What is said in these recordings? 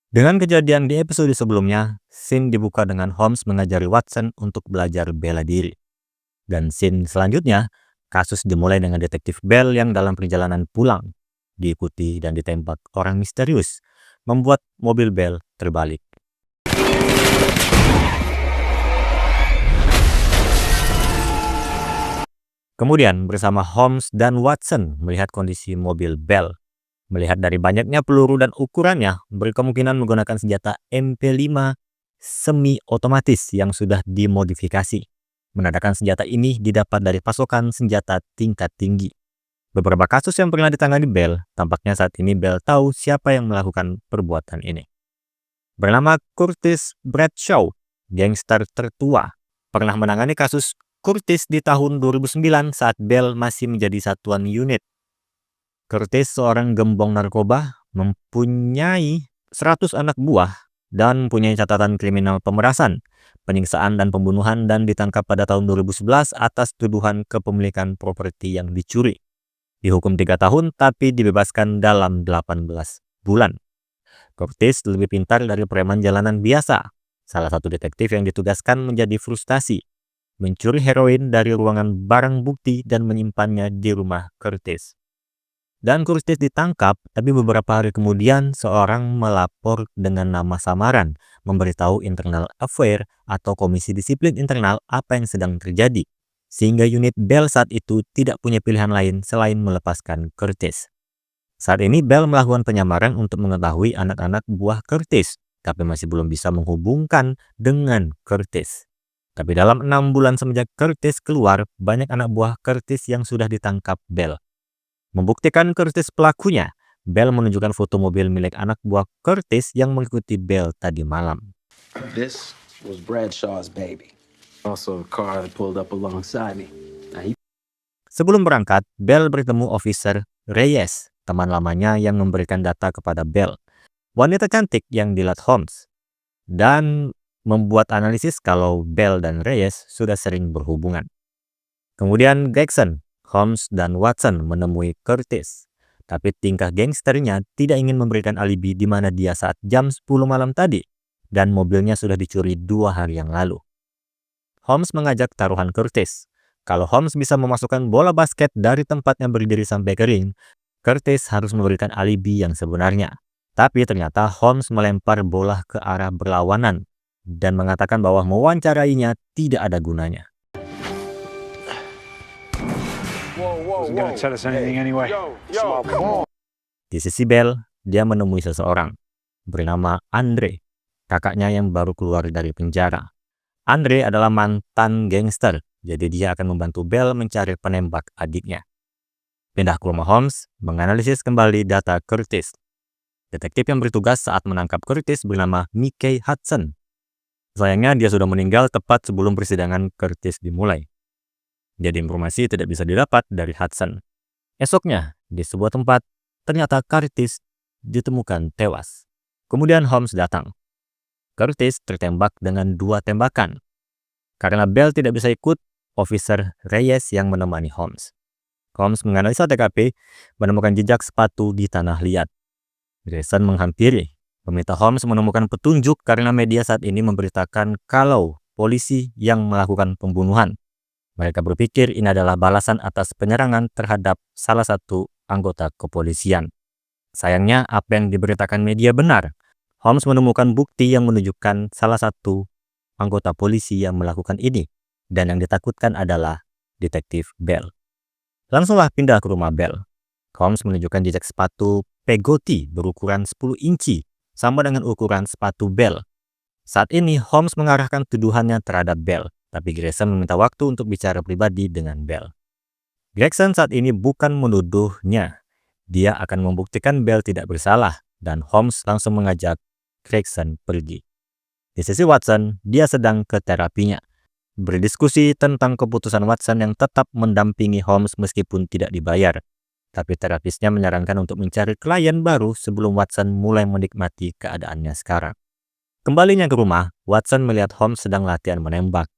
Dengan kejadian di episode sebelumnya, scene dibuka dengan Holmes mengajari Watson untuk belajar bela diri. Dan scene selanjutnya, kasus dimulai dengan detektif Bell yang dalam perjalanan pulang, diikuti dan ditembak orang misterius, membuat mobil Bell terbalik. Kemudian bersama Holmes dan Watson melihat kondisi mobil Bell. Melihat dari banyaknya peluru dan ukurannya, berkemungkinan menggunakan senjata MP5 semi-otomatis yang sudah dimodifikasi. Menandakan senjata ini didapat dari pasokan senjata tingkat tinggi. Beberapa kasus yang pernah ditangani Bell, tampaknya saat ini Bell tahu siapa yang melakukan perbuatan ini. Bernama Curtis Bradshaw, gangster tertua, pernah menangani kasus Curtis di tahun 2009 saat Bell masih menjadi satuan unit. Curtis seorang gembong narkoba, mempunyai 100 anak buah, dan mempunyai catatan kriminal pemerasan, penyiksaan dan pembunuhan, dan ditangkap pada tahun 2011 atas tuduhan kepemilikan properti yang dicuri. Dihukum 3 tahun tapi dibebaskan dalam 18 bulan. Curtis lebih pintar dari preman jalanan biasa. Salah satu detektif yang ditugaskan menjadi frustasi, mencuri heroin dari ruangan barang bukti dan menyimpannya di rumah Curtis. Dan Curtis ditangkap, tapi beberapa hari kemudian seorang melapor dengan nama samaran, memberitahu internal affair atau komisi disiplin internal apa yang sedang terjadi. Sehingga unit Bell saat itu tidak punya pilihan lain selain melepaskan Curtis. Saat ini Bell melakukan penyamaran untuk mengetahui anak-anak buah Curtis, tapi masih belum bisa menghubungkan dengan Curtis. Tapi dalam 6 bulan semenjak Curtis keluar, banyak anak buah Curtis yang sudah ditangkap Bell. Membuktikan Curtis pelakunya, Bell menunjukkan foto mobil milik anak buah Curtis yang mengikuti Bell tadi malam. This was Bradshaw's baby. Also a car that pulled up alongside me. Sebelum berangkat, Bell bertemu Officer Reyes, teman lamanya yang memberikan data kepada Bell. Wanita cantik yang dilihat Holmes. Dan membuat analisis kalau Bell dan Reyes sudah sering berhubungan. Kemudian Gregson, Holmes dan Watson menemui Curtis. Tapi tingkah gangsternya tidak ingin memberikan alibi di mana dia saat jam 10 malam tadi. Dan mobilnya sudah dicuri 2 hari yang lalu. Holmes mengajak taruhan Curtis. Kalau Holmes bisa memasukkan bola basket dari tempat yang berdiri sampai kering, Curtis harus memberikan alibi yang sebenarnya. Tapi ternyata Holmes melempar bola ke arah berlawanan dan mengatakan bahwa mewawancarainya tidak ada gunanya. Di sisi Bell, dia menemui seseorang bernama Andre, kakaknya yang baru keluar dari penjara. Andre adalah mantan gangster, jadi dia akan membantu Bell mencari penembak adiknya. Pindah ke rumah Holmes, menganalisis kembali data Curtis. Detektif yang bertugas saat menangkap Curtis bernama Mickey Hudson. Sayangnya dia sudah meninggal tepat sebelum persidangan Curtis dimulai. Jadi informasi tidak bisa didapat dari Hudson. Esoknya, di sebuah tempat, ternyata Curtis ditemukan tewas. Kemudian Holmes datang. Curtis tertembak dengan 2 tembakan. Karena Bell tidak bisa ikut, Officer Reyes yang menemani Holmes. Holmes menganalisa TKP, menemukan jejak sepatu di tanah liat. Grayson menghampiri, meminta Holmes menemukan petunjuk karena media saat ini memberitakan kalau polisi yang melakukan pembunuhan. Mereka berpikir ini adalah balasan atas penyerangan terhadap salah satu anggota kepolisian. Sayangnya apa yang diberitakan media benar. Holmes menemukan bukti yang menunjukkan salah satu anggota polisi yang melakukan ini. Dan yang ditakutkan adalah detektif Bell. Langsunglah pindah ke rumah Bell. Holmes menunjukkan jejak sepatu Pegoty berukuran 10 inci sama dengan ukuran sepatu Bell. Saat ini Holmes mengarahkan tuduhannya terhadap Bell. Tapi Grayson meminta waktu untuk bicara pribadi dengan Bell. Gregson saat ini bukan menuduhnya. Dia akan membuktikan Bell tidak bersalah dan Holmes langsung mengajak Gregson pergi. Di sisi Watson, dia sedang ke terapinya. Berdiskusi tentang keputusan Watson yang tetap mendampingi Holmes meskipun tidak dibayar. Tapi terapisnya menyarankan untuk mencari klien baru sebelum Watson mulai menikmati keadaannya sekarang. Kembalinya ke rumah, Watson melihat Holmes sedang latihan menembak.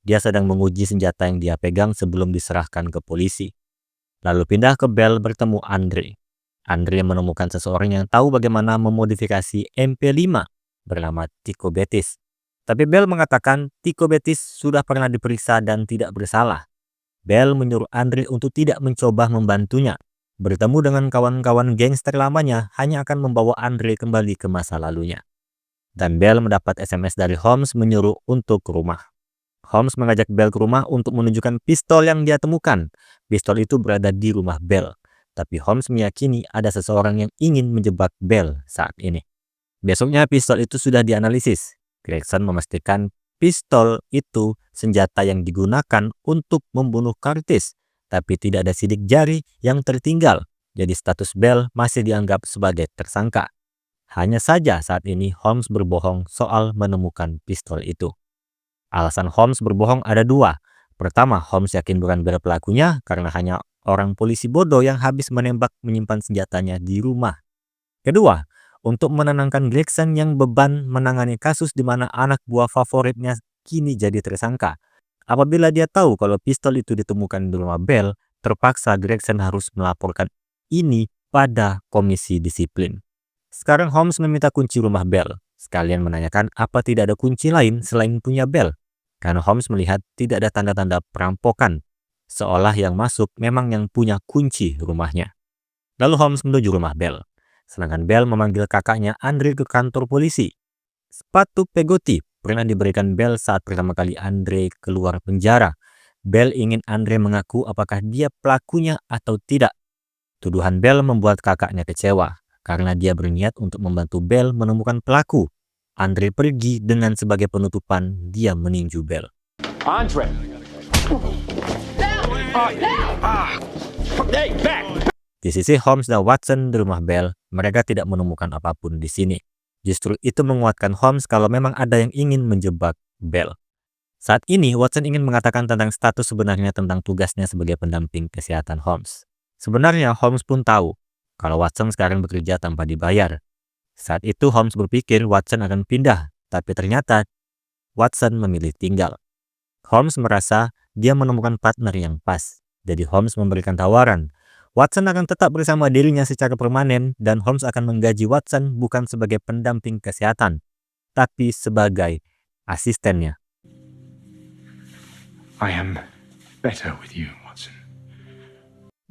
Dia sedang menguji senjata yang dia pegang sebelum diserahkan ke polisi. Lalu pindah ke Bell bertemu Andre. Andre menemukan seseorang yang tahu bagaimana memodifikasi MP5 bernama Tico Betis. Tapi Bell mengatakan Tico Betis sudah pernah diperiksa dan tidak bersalah. Bell menyuruh Andre untuk tidak mencoba membantunya. Bertemu dengan kawan-kawan gangster lamanya hanya akan membawa Andre kembali ke masa lalunya. Dan Bell mendapat SMS dari Holmes menyuruh untuk ke rumah. Holmes mengajak Bell ke rumah untuk menunjukkan pistol yang dia temukan. Pistol itu berada di rumah Bell. Tapi Holmes meyakini ada seseorang yang ingin menjebak Bell saat ini. Besoknya pistol itu sudah dianalisis. Gregson memastikan pistol itu senjata yang digunakan untuk membunuh Curtis. Tapi tidak ada sidik jari yang tertinggal. Jadi status Bell masih dianggap sebagai tersangka. Hanya saja saat ini Holmes berbohong soal menemukan pistol itu. Alasan Holmes berbohong ada dua. Pertama, Holmes yakin bukan Bell pelakunya karena hanya orang polisi bodoh yang habis menembak menyimpan senjatanya di rumah. Kedua, untuk menenangkan Gregson yang beban menangani kasus di mana anak buah favoritnya kini jadi tersangka. Apabila dia tahu kalau pistol itu ditemukan di rumah Bell, terpaksa Gregson harus melaporkan ini pada komisi disiplin. Sekarang Holmes meminta kunci rumah Bell, sekalian menanyakan apa tidak ada kunci lain selain punya Bell. Karena Holmes melihat tidak ada tanda-tanda perampokan, seolah yang masuk memang yang punya kunci rumahnya. Lalu Holmes menuju rumah Bell, sedangkan Bell memanggil kakaknya Andre ke kantor polisi. Sepatu Pegotti pernah diberikan Bell saat pertama kali Andre keluar penjara. Bell ingin Andre mengaku apakah dia pelakunya atau tidak. Tuduhan Bell membuat kakaknya kecewa karena dia berniat untuk membantu Bell menemukan pelaku. Andre pergi dengan sebagai penutupan dia meninju Bell. Andre. Hey, back. Di sisi Holmes dan Watson di rumah Bell, mereka tidak menemukan apapun di sini. Justru itu menguatkan Holmes kalau memang ada yang ingin menjebak Bell. Saat ini, Watson ingin mengatakan tentang status sebenarnya tentang tugasnya sebagai pendamping kesehatan Holmes. Sebenarnya Holmes pun tahu kalau Watson sekarang bekerja tanpa dibayar. Saat itu Holmes berpikir Watson akan pindah, tapi ternyata Watson memilih tinggal. Holmes merasa dia menemukan partner yang pas, jadi Holmes memberikan tawaran. Watson akan tetap bersama dirinya secara permanen dan Holmes akan menggaji Watson bukan sebagai pendamping kesehatan, tapi sebagai asistennya. I am better with you, Watson.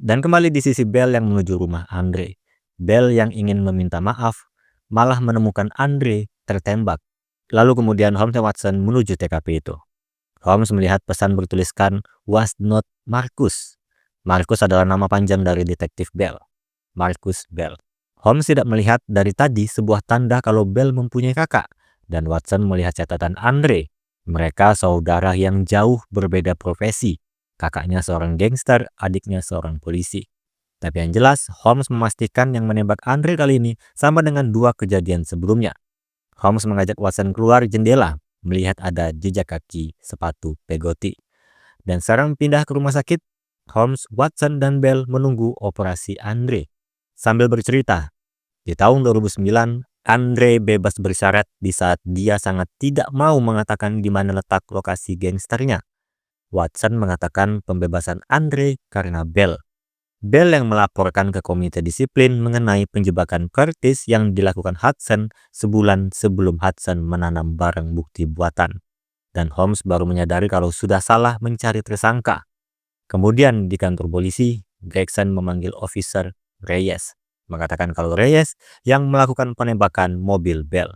Dan kembali di sisi Bell yang menuju rumah Andre. Bell yang ingin meminta maaf malah menemukan Andre tertembak. Lalu kemudian Holmes dan Watson menuju TKP itu. Holmes melihat pesan bertuliskan was not Marcus. Marcus adalah nama panjang dari detektif Bell. Marcus Bell. Holmes tidak melihat dari tadi sebuah tanda kalau Bell mempunyai kakak. Dan Watson melihat catatan Andre. Mereka saudara yang jauh berbeda profesi. Kakaknya seorang gangster, adiknya seorang polisi. Tapi yang jelas, Holmes memastikan yang menembak Andre kali ini sama dengan dua kejadian sebelumnya. Holmes mengajak Watson keluar jendela, melihat ada jejak kaki sepatu Pegotti. Dan sekarang pindah ke rumah sakit, Holmes, Watson, dan Bell menunggu operasi Andre. Sambil bercerita, di tahun 2009, Andre bebas bersyarat di saat dia sangat tidak mau mengatakan di mana letak lokasi gangsternya. Watson mengatakan pembebasan Andre karena Bell. Bell yang melaporkan ke komite disiplin mengenai penjebakan Curtis yang dilakukan Hudson sebulan sebelum Hudson menanam barang bukti buatan. Dan Holmes baru menyadari kalau sudah salah mencari tersangka. Kemudian di kantor polisi, Gregson memanggil officer Reyes, mengatakan kalau Reyes yang melakukan penembakan mobil Bell.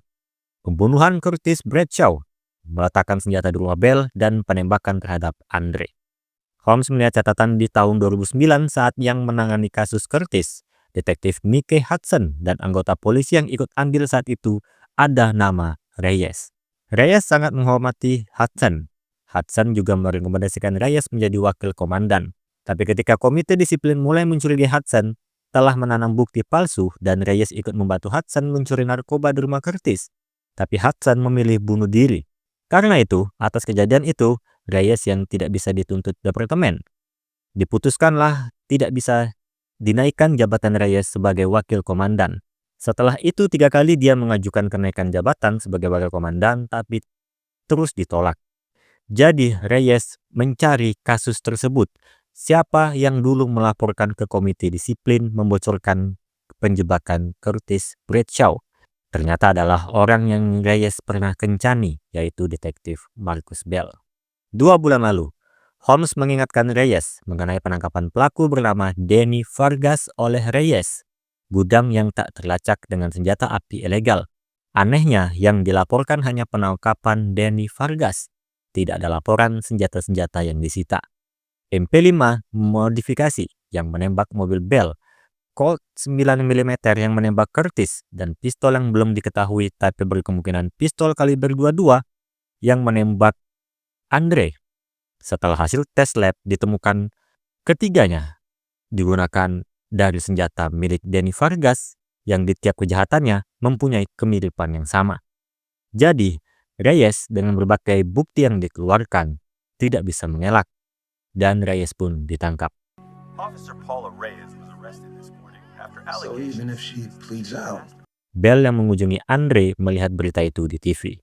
Pembunuhan Curtis Bradshaw, meletakkan senjata di rumah Bell, dan penembakan terhadap Andre. Holmes melihat catatan di tahun 2009 saat yang menangani kasus Curtis, detektif Mickey Hudson, dan anggota polisi yang ikut andil saat itu ada nama Reyes. Reyes sangat menghormati Hudson. Hudson juga merekomendasikan Reyes menjadi wakil komandan. Tapi ketika komite disiplin mulai mencurigai Hudson telah menanam bukti palsu dan Reyes ikut membantu Hudson mencuri narkoba di rumah Curtis. Tapi Hudson memilih bunuh diri. Karena itu, atas kejadian itu, Reyes yang tidak bisa dituntut departemen. Diputuskanlah tidak bisa dinaikkan jabatan Reyes sebagai wakil komandan. Setelah itu 3 kali dia mengajukan kenaikan jabatan sebagai wakil komandan tapi terus ditolak. Jadi Reyes mencari kasus tersebut. Siapa yang dulu melaporkan ke komite disiplin membocorkan penjebakan Curtis Bradshaw ternyata adalah orang yang Reyes pernah kencani, yaitu detektif Marcus Bell. 2 bulan lalu, Holmes mengingatkan Reyes mengenai penangkapan pelaku bernama Danny Vargas oleh Reyes, gudang yang tak terlacak dengan senjata api ilegal. Anehnya, yang dilaporkan hanya penangkapan Danny Vargas. Tidak ada laporan senjata-senjata yang disita. MP5 modifikasi yang menembak mobil Bell, Colt 9mm yang menembak Curtis, dan pistol yang belum diketahui tapi berkemungkinan pistol kaliber 22 yang menembak Andre. Setelah hasil tes lab ditemukan ketiganya digunakan dari senjata milik Danny Vargas yang di tiap kejahatannya mempunyai kemiripan yang sama. Jadi, Reyes dengan berbagai bukti yang dikeluarkan tidak bisa mengelak, dan Reyes pun ditangkap. Officer Paula Reyes was arrested this morning after So allegations. even if she pleads out, Bell yang mengunjungi Andre melihat berita itu di TV.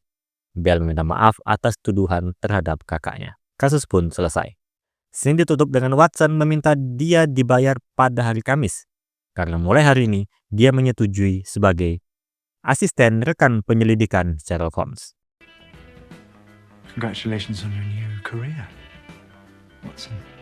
Bell meminta maaf atas tuduhan terhadap kakaknya. Kasus pun selesai. Scene ditutup dengan Watson meminta dia dibayar pada hari Kamis, karena mulai hari ini dia menyetujui sebagai asisten rekan penyelidikan Sherlock Holmes. Congratulations on your new career, Watson.